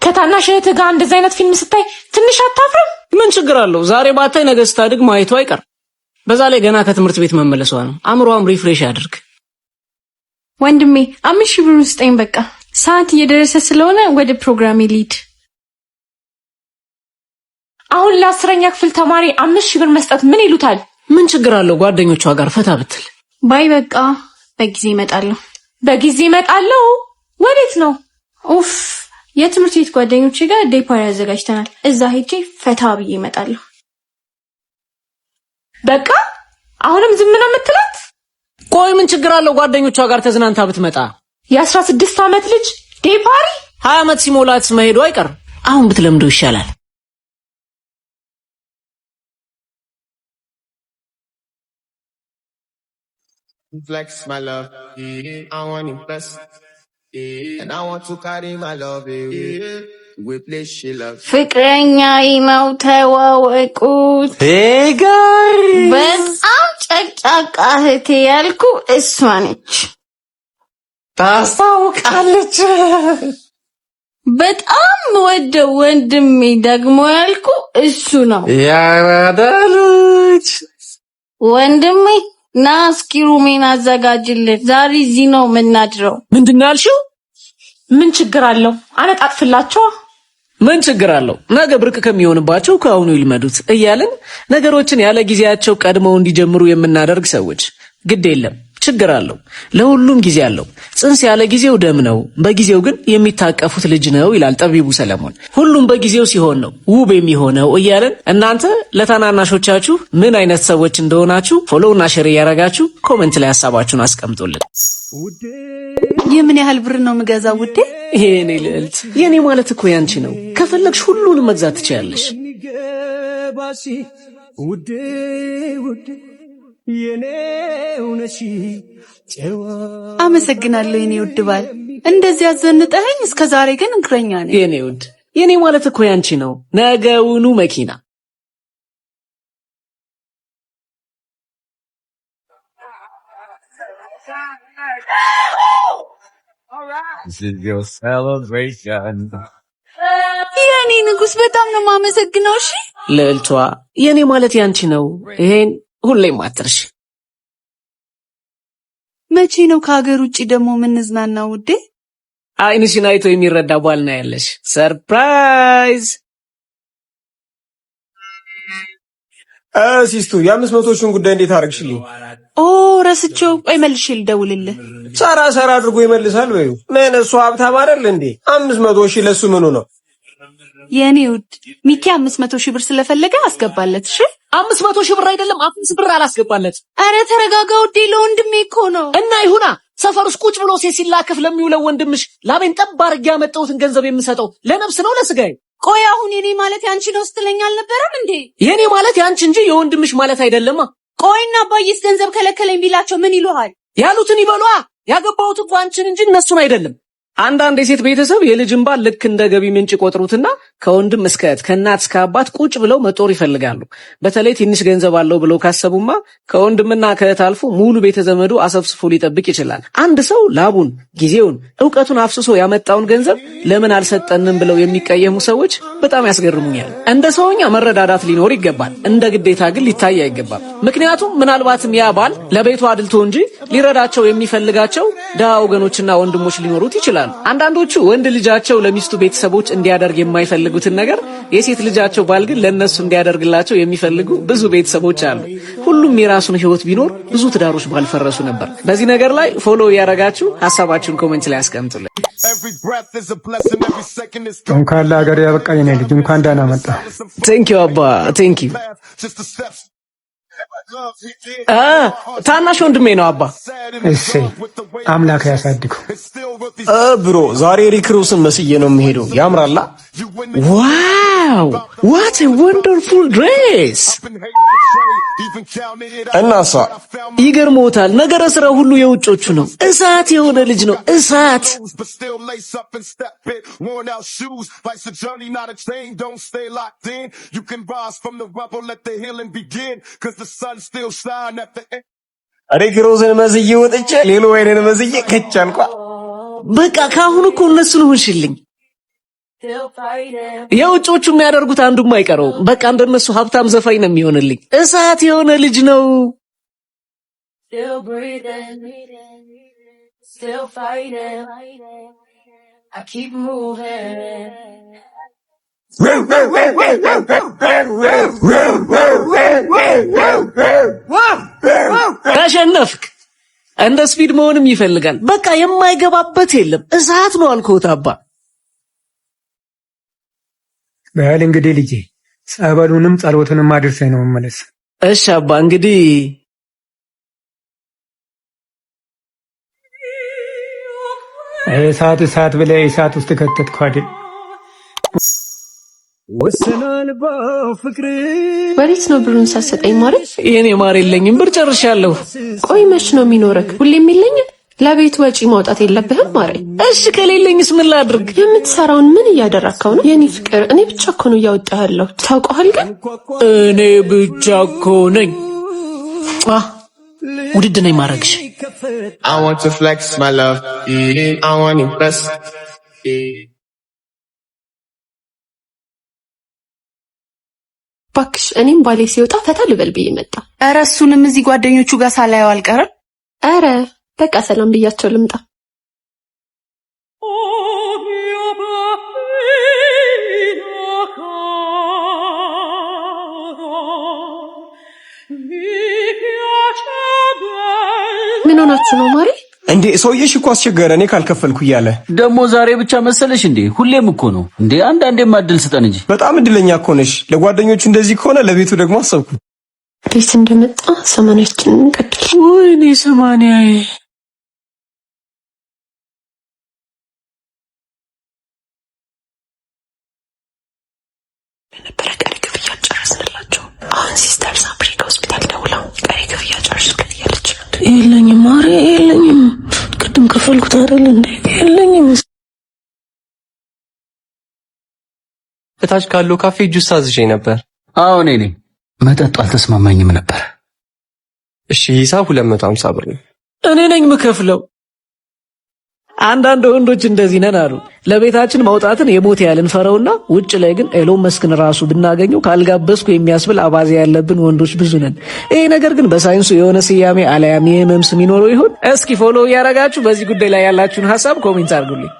ከታናሽ እህትህ ጋር እንደዚህ አይነት ፊልም ስታይ ትንሽ አታፍርም? ምን ችግር አለው? ዛሬ ባታይ ነገ ስታድግ ማየቱ አይቀር። በዛ ላይ ገና ከትምህርት ቤት መመለሷ ነው። አእምሮዋም ሪፍሬሽ ያድርግ። ወንድሜ 5,000 ብር ስጠኝ በቃ። ሰዓት እየደረሰ ስለሆነ ወደ ፕሮግራሜ ልሂድ። አሁን ለ10ኛ ክፍል ተማሪ 5,000 ብር መስጠት ምን ይሉታል? ምን ችግር አለው? ጓደኞቿ ጋር ፈታ ብትል። ባይ በቃ በጊዜ እመጣለሁ። በጊዜ እመጣለሁ? ወዴት ነው? ኡፍ የትምህርት ቤት ጓደኞቼ ጋር ዴይ ፓርቲ አዘጋጅተናል። እዛ ሄጄ ፈታ ብዬ እመጣለሁ። በቃ አሁንም ዝም ነው የምትላት? ቆይ ምን ችግር አለው? ጓደኞቿ ጋር ተዝናንታ ብትመጣ። የ16 ዓመት ልጅ ዴይ ፓርቲ 20 ዓመት ሲሞላት መሄዱ አይቀር። አሁን ብትለምደው ይሻላል። Flex my love, I want to impress, and I want to carry my love, we play she love. ፍቅረኛ ነው ተዋወቁት። ጋር በጣም ጨቅጫቃ እህቴ ያልኩ እሷ ነች። ታስታውቃለች። በጣም ወደው ወንድሜ ደግሞ ያልኩ እሱ ነው። ያራዳሉች ወንድሜ ና እስኪ ሩሜን አዘጋጅልን። ዛሬ እዚህ ነው የምናድረው። ምንድን ነው ያልሽው? ምን ችግር አለው? አነጣጥፍላቸው። ምን ችግር አለው? ነገ ብርቅ ከሚሆንባቸው ከአሁኑ ይልመዱት እያልን ነገሮችን ያለ ጊዜያቸው ቀድመው እንዲጀምሩ የምናደርግ ሰዎች ግድ የለም ችግር አለው። ለሁሉም ጊዜ አለው። ጽንስ ያለ ጊዜው ደም ነው፣ በጊዜው ግን የሚታቀፉት ልጅ ነው ይላል ጠቢቡ ሰለሞን። ሁሉም በጊዜው ሲሆን ነው ውብ የሚሆነው እያለን እናንተ ለታናናሾቻችሁ ምን አይነት ሰዎች እንደሆናችሁ ፎሎው እና ሼር ያረጋችሁ ኮሜንት ላይ ሐሳባችሁን አስቀምጡልን። የምን ያህል ብር ነው የምገዛው ውዴ? የኔ ልዕልት፣ የኔ ማለት እኮ ያንቺ ነው። ከፈለግሽ ሁሉንም መግዛት ትችያለሽ። ውዴ ውዴ አመሰግናለሁ የኔ ውድ ባል። እንደዚህ አዘንጠኸኝ እስከዛሬ ግን እንክረኛ ነኝ። የኔ ውድ፣ የኔ ማለት እኮ ያንቺ ነው። ነገውኑ መኪና የኔ ንጉስ በጣም ነው የማመሰግነው። እሺ ልዕልቷ፣ የኔ ማለት ያንቺ ነው። ይሄን ሁሌም አትርሽ። መቼ ነው ከሀገር ውጪ ደግሞ የምንዝናናው ውዴ? አይንሽን አይቶ የሚረዳ ባል ነው ያለሽ። ሰርፕራይዝ! ሲስቱ የ500 ጉዳይ እንዴት አደረግሽልኝ? ረስቼው። ቆይ መልሼ ልደውልልህ። ሰራ አድርጎ ይመልሳል ወይ? ምን እሱ ሀብታም አይደል እንዴ? 500 ለሱ ምኑ ነው? የኔ ውድ ሚኪ 500 ብር ስለፈለገ አስገባለት። እሺ 500 ብር አይደለም 5 ብር አላስገባለት። አረ ተረጋጋ ውዴ፣ ለወንድሜ እኮ ነው። እና ይሁና፣ ሰፈር ውስጥ ቁጭ ብሎ ሲላከፍ ለሚውለው ወንድምሽ ላቤን ጠብ አድርጌ ያመጣሁትን ገንዘብ የምሰጠው ለነፍስ ነው ለስጋዬ? ቆይ አሁን የኔ ማለት ያንቺ ነው ስትለኝ አልነበረም እንዴ? የኔ ማለት ያንቺ እንጂ የወንድምሽ ማለት አይደለማ። ቆይና አባዬስ ገንዘብ ከለከለኝ ቢላቸው ምን ይሉሃል? ያሉትን ይበሏ። ያገባሁት እኮ አንቺን እንጂ እነሱን አይደለም። አንዳንድ የሴት ቤተሰብ የልጅን ባል ልክ እንደ ገቢ ምንጭ ቆጥሩትና ከወንድም እስከ እህት ከእናት እስከ አባት ቁጭ ብለው መጦር ይፈልጋሉ። በተለይ ትንሽ ገንዘብ አለው ብለው ካሰቡማ ከወንድምና ከእህት አልፎ ሙሉ ቤተዘመዱ አሰብስፎ ሊጠብቅ ይችላል። አንድ ሰው ላቡን፣ ጊዜውን፣ ዕውቀቱን አፍስሶ ያመጣውን ገንዘብ ለምን አልሰጠንም ብለው የሚቀየሙ ሰዎች በጣም ያስገርሙኛል። እንደ ሰውኛ መረዳዳት ሊኖር ይገባል፣ እንደ ግዴታ ግን ሊታይ አይገባም። ምክንያቱም ምናልባትም ያ ባል ለቤቱ አድልቶ እንጂ ሊረዳቸው የሚፈልጋቸው ድሃ ወገኖችና ወንድሞች ሊኖሩት ይችላል። አንዳንዶቹ ወንድ ልጃቸው ለሚስቱ ቤተሰቦች እንዲያደርግ የማይፈልጉትን ነገር የሴት ልጃቸው ባል ግን ለነሱ እንዲያደርግላቸው የሚፈልጉ ብዙ ቤተሰቦች አሉ። ሁሉም የራሱን ህይወት ቢኖር ብዙ ትዳሮች ባልፈረሱ ነበር። በዚህ ነገር ላይ ፎሎ ያረጋችሁ ሐሳባችሁን ኮሜንት ላይ አስቀምጡልን። እንኳን ለሀገር ያበቃኝ ነኝ ልጅ፣ እንኳን ደህና መጣ። ቴንኪው አባ ቴንኪው። ታናሽ ወንድሜ ነው አባ። እሰይ አምላክ ያሳድገው። ብሮ ዛሬ ሪክሩስን መስዬ ነው የምሄደው። ያምራላ። ዋው ዋት ኤ ወንደርፉል ድሬስ። እናሳ ይገርሞታል። ነገረ ስራ ሁሉ የውጮቹ ነው። እሳት የሆነ ልጅ ነው እሳት። ሪክሩስን መስዬ ወጥቼ ሌሎ ወይኔን መስዬ ከቻልኳ። በቃ ካሁን እኮ እነሱን ሆንሽልኝ። የውጮቹ የሚያደርጉት አንዱም አይቀረውም። በቃ እንደነሱ ሀብታም ዘፋኝ ነው የሚሆንልኝ። እሳት የሆነ ልጅ ነው። ተሸነፍክ። እንደ ስፒድ መሆንም ይፈልጋል። በቃ የማይገባበት የለም። እሳት ነው አልኩት አባ። በል እንግዲህ ልጄ ጸበሉንም ጸሎቱንም አድርሰኝ ነው መመለስ። እሺ አባ እንግዲህ እሳት ብለህ እሳት ውስጥ ከተትኩ አይደል? ወሰናል በፍቅር ወዴት ነው ብሩን ሳሰጠኝ ማለት? የኔ ማር የለኝም፣ ብር ጨርሻለሁ። ቆይ መች ነው የሚኖረክ? ሁሌም የለኝም። ለቤት ወጪ ማውጣት የለብህም ማረኝ። እሺ ከሌለኝስ ምን ላድርግ? የምትሰራውን ምን እያደረግከው ነው? የኔ ፍቅር እኔ ብቻ እኮ ነው እያወጣኸው። ታውቀዋል ግን እኔ ብቻ እኮ ነኝ። ውድድ ነኝ ማረግሽ። I want to flex my love, I want to impress. ባክሽ እኔም ባሌ ሲወጣ ፈታ ልበል ብዬ መጣ። ኧረ እሱንም እዚህ ጓደኞቹ ጋር ሳላየው አልቀርም። ኧረ በቃ ሰላም ብያቸው ልምጣ። ምን ሆናችሁ ነው ማሪ? እንዴ ሰውዬሽ እኮ አስቸገረ፣ እኔ ካልከፈልኩ እያለ ደግሞ ዛሬ ብቻ መሰለሽ እንዴ? ሁሌም እኮ ነው እንዴ? አንዳንዴም እድል ስጠን እንጂ። በጣም እድለኛ እኮ ነሽ። ለጓደኞቹ እንደዚህ ከሆነ ለቤቱ ደግሞ አሰብኩ። ቤት እንደመጣ ሰማንያችንን እንቀጥል። ወይኔ ሰማንያዬ ነበረ ቀሪ ክፍያ ጨረስንላቸው። አሁን ሲስተር ሳፕሪ ከሆስፒታል ደውላ ቀሪ ክፍያ ጨርሱልን እያለች ነው። የለኝም ማሪ የለኝም። ቅድም ከፈልኩት አይደል እንዴ? የለኝም። እታች ካለው ካፌ ጁስ አዝዤ ነበር። አዎ እኔ ነኝ። መጠጡ አልተስማማኝም ነበር። እሺ ሂሳብ 250 ብር ነው። እኔ ነኝ የምከፍለው። አንዳንድ ወንዶች እንደዚህ ነን አሉ። ለቤታችን ማውጣትን የሞት ያልን ፈረውና ውጭ ላይ ግን ኤሎን መስክን ራሱ ብናገኘው ካልጋበስኩ የሚያስብል አባዜ ያለብን ወንዶች ብዙ ነን። ይሄ ነገር ግን በሳይንሱ የሆነ ስያሜ አለያም የህመም ስም ይኖረው ይሆን? እስኪ ፎሎ እያደረጋችሁ በዚህ ጉዳይ ላይ ያላችሁን ሐሳብ ኮሜንት አድርጉልኝ።